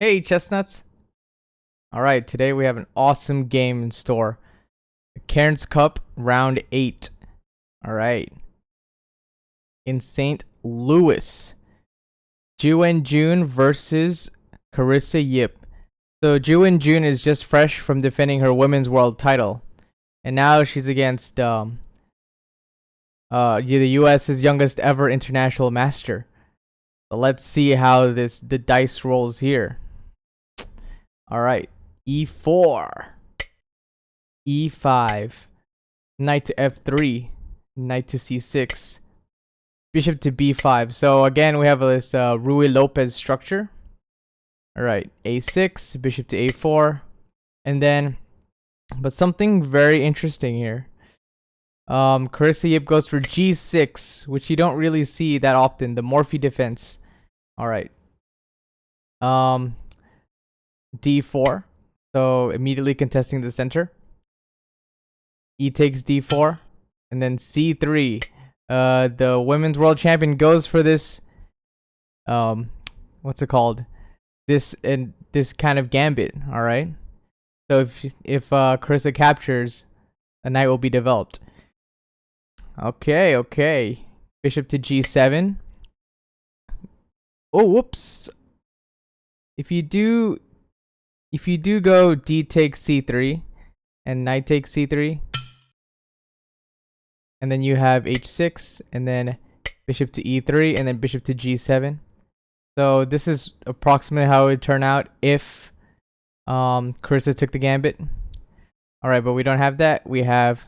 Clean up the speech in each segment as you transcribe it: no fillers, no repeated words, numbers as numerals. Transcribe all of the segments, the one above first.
Hey, chestnuts. Alright, today we have an awesome game in store. The Cairns Cup round 8. Alright. In St. Louis. Ju and June versus Carissa Yip. So Ju and June is just fresh from defending her women's world title. And now she's against the US's youngest ever international master. So let's see how the dice rolls here. Alright, e4, e5, knight to f3, knight to c6, bishop to b5. So again, we have this Ruy Lopez structure. Alright, a6, bishop to a4, and then, but something very interesting here. Carissa Yip goes for g6, which you don't really see that often, the Morphy defense. Alright. D4, so immediately contesting the center. E takes D4, and then C3. The women's world champion goes for this. What's it called? This kind of gambit. All right. So if Carissa captures, a knight will be developed. Okay. Bishop to G7. Oh, whoops. If you do go D takes C3 and knight takes C3, and then you have H6 and then bishop to E3 and then bishop to G7. So this is approximately how it would turn out if Carissa took the gambit. Alright, but we don't have that. We have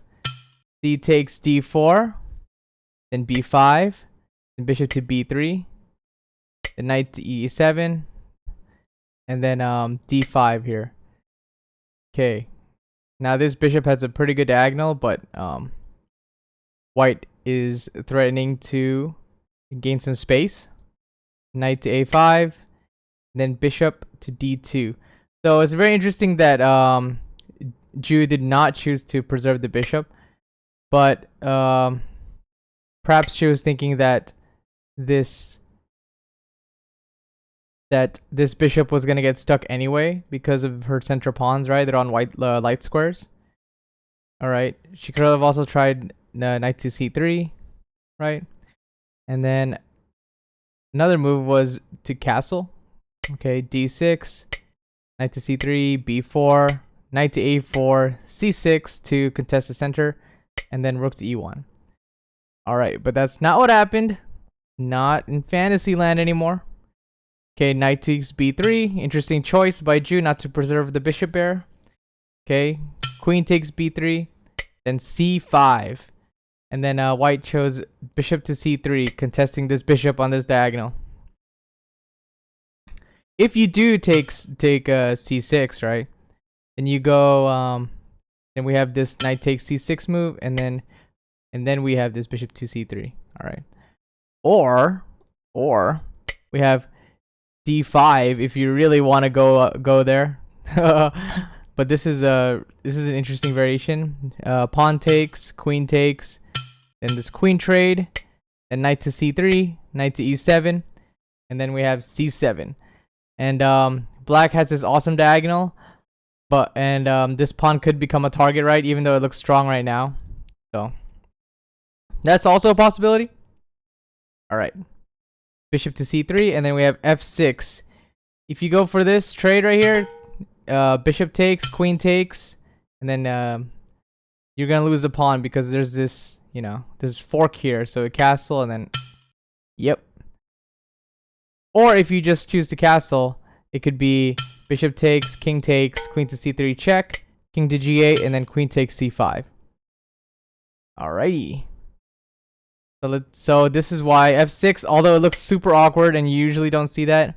C takes D4, then B5, then bishop to B3, then knight to E7, and then d5 here. Okay. Now this bishop has a pretty good diagonal, but white is threatening to gain some space. Knight to a5, then bishop to d2. So it's very interesting that Ju did not choose to preserve the bishop, but perhaps she was thinking that this bishop was gonna get stuck anyway because of her center pawns, right? They're on white light squares. All right. She could have also tried knight to c3, right? And then another move was to castle. Okay, d6, knight to c3, b4, knight to a4, c6 to contest the center, and then rook to e1. All right, but that's not what happened. Not in fantasy land anymore. Okay, knight takes b3. Interesting choice by Ju not to preserve the bishop there. Okay, queen takes b3, then c5. And then white chose bishop to c3, contesting this bishop on this diagonal. If you do take c6, right? Then you go, then we have this knight takes c6 move, and then we have this bishop to c3. All right. Or we have d5 if you really want to go there. But this is an interesting variation. Pawn takes, queen takes, then this queen trade, then knight to c3, knight to e7, and then we have c7. And black has this awesome diagonal, but this pawn could become a target, right? Even though it looks strong right now. So that's also a possibility. All right. Bishop to c3, and then we have f6. If you go for this trade right here, bishop takes, queen takes, and then you're gonna lose the pawn because there's this, this fork here. So a castle, and then, yep. Or if you just choose to castle, it could be bishop takes, king takes, queen to c3 check, king to g8, and then queen takes c5. Alrighty. So this is why f6, although it looks super awkward and you usually don't see that,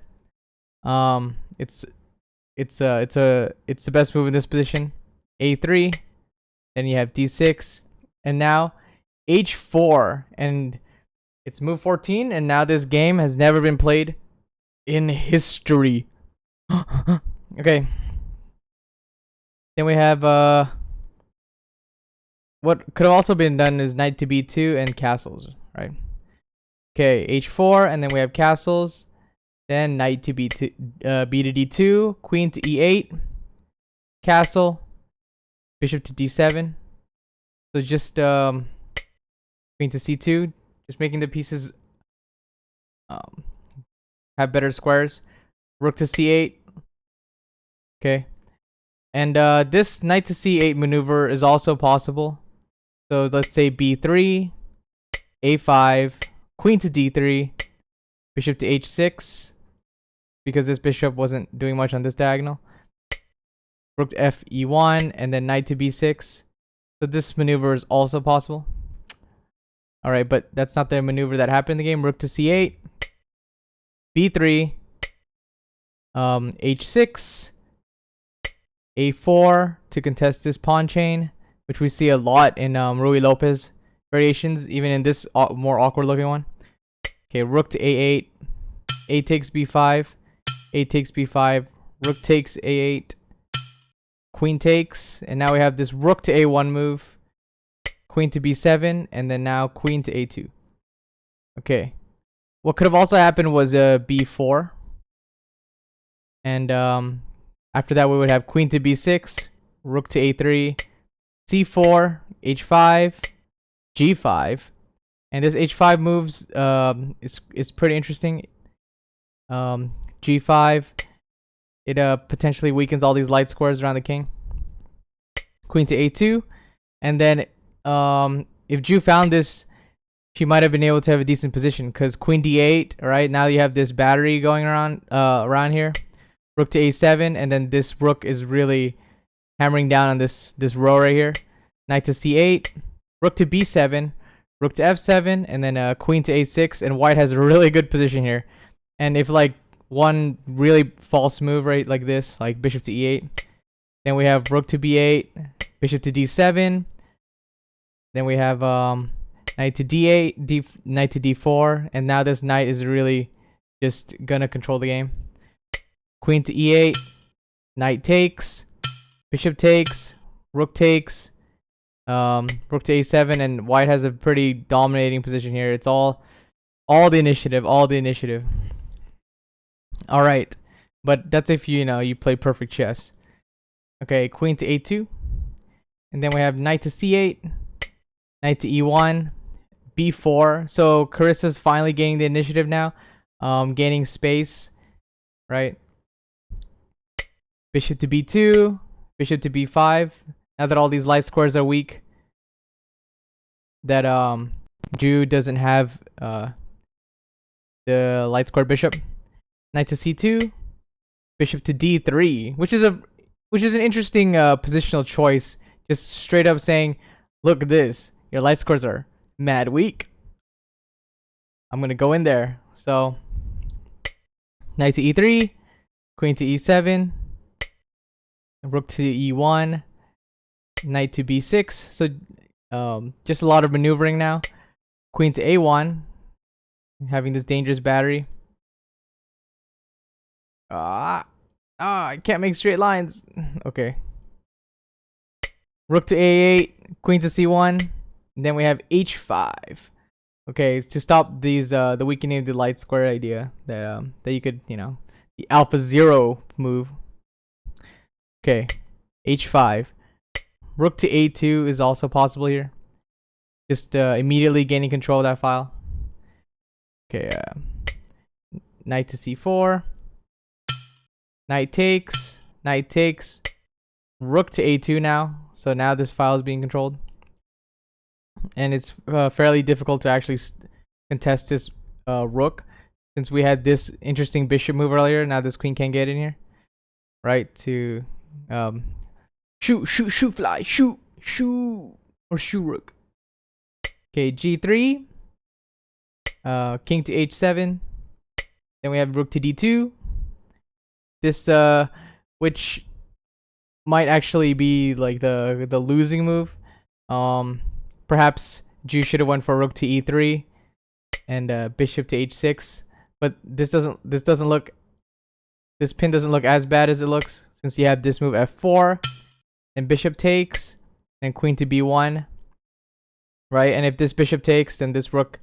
it's the best move in this position. a3, then you have d6, and now h4, and it's move 14, and now this game has never been played in history. Okay. Then we have what could have also been done is knight to b2 and castles, right? Okay, h4, and then we have castles, Then knight to b2, b to d2, queen to e8, castle, bishop to d7. So just queen to c2, just making the pieces have better squares. Rook to c8. Okay. And this knight to c8 maneuver is also possible. So let's say b3, a5, queen to d3, bishop to h6, because this bishop wasn't doing much on this diagonal. Rook to f e1, and then knight to b6. So this maneuver is also possible. Alright, but that's not the maneuver that happened in the game. Rook to c8, b3, h6, a4 to contest this pawn chain, which we see a lot in Ruy Lopez variations, even in this more awkward looking one. Okay, rook to a8, a takes b5, a takes b5, rook takes a8, queen takes, and now we have this rook to a1 move, queen to b7, and then now queen to a2. Okay, what could have also happened was b4, and after that we would have queen to b6, rook to a3, c4, h5, g5, and this h5 moves is pretty interesting. G5, it potentially weakens all these light squares around the king. Queen to a2, and then if Ju found this, she might have been able to have a decent position, because queen d8, right? Now you have this battery going around here. Rook to a7, and then this rook is really hammering down on this row right here. Knight to c8, rook to b7, rook to f7, and then queen to a6, and white has a really good position here. And if like one really false move, right, like this, like bishop to e8, then we have rook to b8, bishop to d7, then we have knight to d8, knight to d4, and now this knight is really just gonna control the game. Queen to e8, knight takes, bishop takes, rook takes, rook to a7, and white has a pretty dominating position here. It's all the initiative, all right, but that's if you play perfect chess. Okay, queen to a2, and then we have knight to c8, knight to e1, b4. So Carissa's finally gaining the initiative now, gaining space, right? Bishop to b2, bishop to b5. Now that all these light squares are weak, that Ju doesn't have the light square bishop. Knight to c2, bishop to d3, which is an interesting positional choice. Just straight up saying, look at this, your light squares are mad weak. I'm gonna go in there. So knight to e3, queen to e7, rook to e1, knight to b6. So just a lot of maneuvering now. Queen to a1, having this dangerous battery. I can't make straight lines. Okay. Rook to a8, queen to c1, and then we have h5. Okay, to stop these the weakening of the light square idea that you could, the alpha 0 move. Okay, h5. Rook to a2 is also possible here. Just immediately gaining control of that file. Okay, knight to c4. Knight takes, rook to a2 now. So now this file is being controlled. And it's fairly difficult to actually contest this rook, since we had this interesting bishop move earlier. Now this queen can't get in here. Right, to shoot fly, shoot, or shoot rook. Okay, g3, king to h7. Then we have rook to d2. This which might actually be like the losing move. Perhaps Ju should have went for rook to e3 and bishop to h6, but this pin doesn't look as bad as it looks, since you have this move f4 and bishop takes and queen to b1, right? And if this bishop takes, then this rook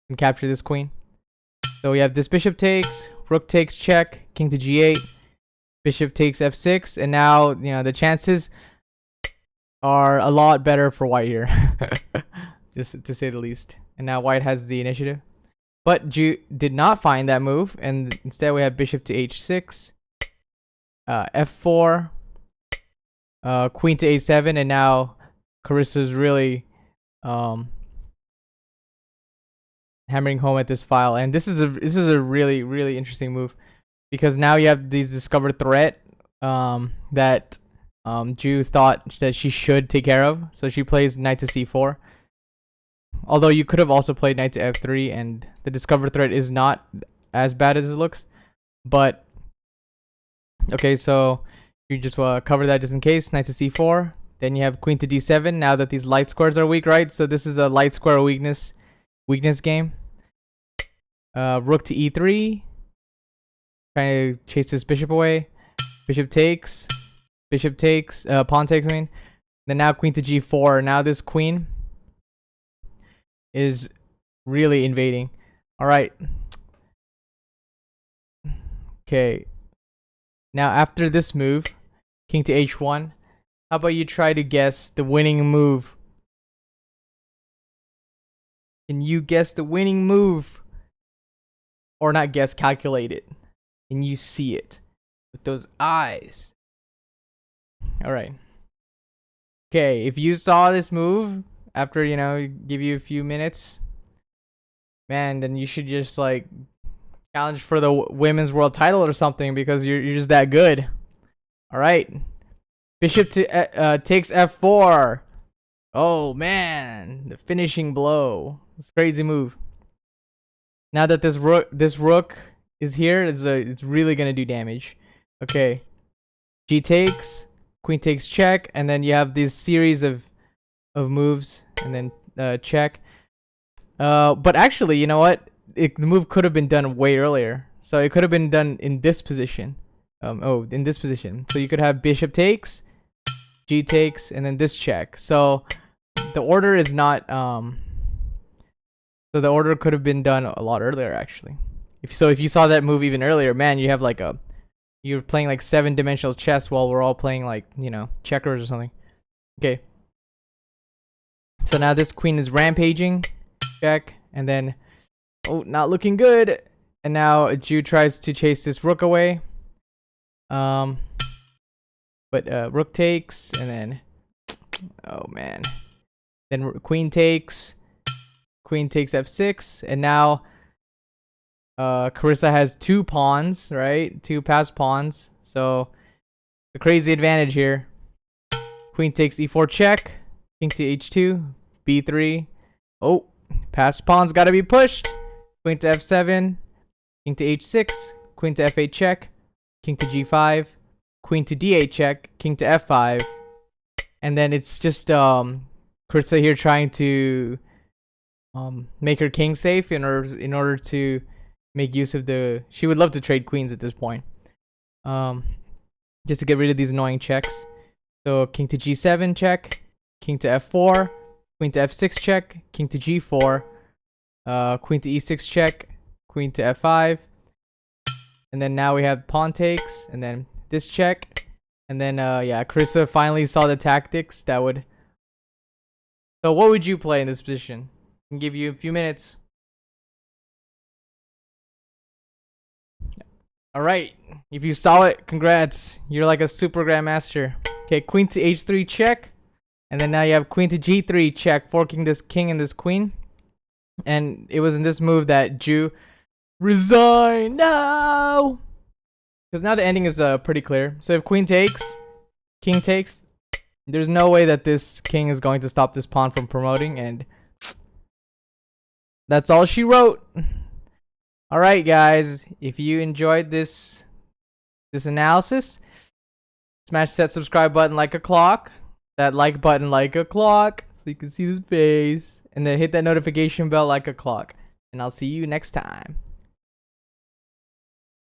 can capture this queen. So we have this bishop takes, rook takes check, king to g8, bishop takes f6, and now, you know, the chances are a lot better for white here, just to say the least. And now white has the initiative. But Ju did not find that move, and instead we have bishop to h6, f4, queen to a7, and now Carissa's really hammering home at this file. And this is a really interesting move, because now you have these discovered threat that Ju thought that she should take care of. So she plays knight to c4. Although you could have also played knight to f3, and the discovered threat is not as bad as it looks. But okay, so you just cover that just in case. Knight to c4. Then you have queen to d7. Now that these light squares are weak, right? So this is a light square weakness game. Rook to e3. Trying to chase this bishop away. Bishop takes. Bishop takes. Pawn takes, I mean. Then now queen to g4. Now this queen is really invading. Alright. Okay. Now after this move, king to h1, how about you try to guess the winning move? Can you guess the winning move? Or not guess, calculate it. Can you see it with those eyes? Alright. Okay, if you saw this move after, you know, give you a few minutes, man, then you should just like challenge for the women's world title or something, because you're just that good. All right, bishop to takes f4. Oh man, the finishing blow. It's a crazy move. Now that this rook is here, it's really gonna do damage. Okay, g takes, queen takes check, and then you have this series of moves, and then check. But actually, you know what? The move could have been done way earlier. So it could have been done in this position. In this position. So you could have bishop takes, g takes, and then this check. So the order is not. So the order could have been done a lot earlier, actually. If you saw that move even earlier, man, you have like you're playing like 7-dimensional chess while we're all playing like, you know, checkers or something. Okay. So now this queen is rampaging, check, and then, oh, not looking good. And now Ju tries to chase this rook away. But rook takes, and then, oh man. Then queen takes f6, and now Carissa has 2 pawns, right? 2 passed pawns. So the crazy advantage here. Queen takes e4 check. King to h2, b3. Oh, passed pawns gotta be pushed. Queen to f7, king to h6, queen to f8 check, king to g5, queen to d8 check, king to f5, and then it's just Carissa here trying to make her king safe in order to make use of the. She would love to trade queens at this point, just to get rid of these annoying checks. So king to g7 check. King to f4, queen to f6 check, king to g4, queen to e6 check, queen to f5, and then now we have pawn takes, and then this check, and then yeah, Carissa finally saw the tactics that would. So what would you play in this position? I can give you a few minutes. All right, if you saw it, congrats, you're like a super grandmaster. Okay, queen to h3 check. And then now you have queen to g3 check, forking this king and this queen. And it was in this move that Ju resigned. No! Because now the ending is pretty clear. So if queen takes, king takes, there's no way that this king is going to stop this pawn from promoting. And that's all she wrote. Alright guys, if you enjoyed this analysis, smash that subscribe button like a clock. That like button like a clock, so you can see this face, and then hit that notification bell like a clock, and I'll see you next time.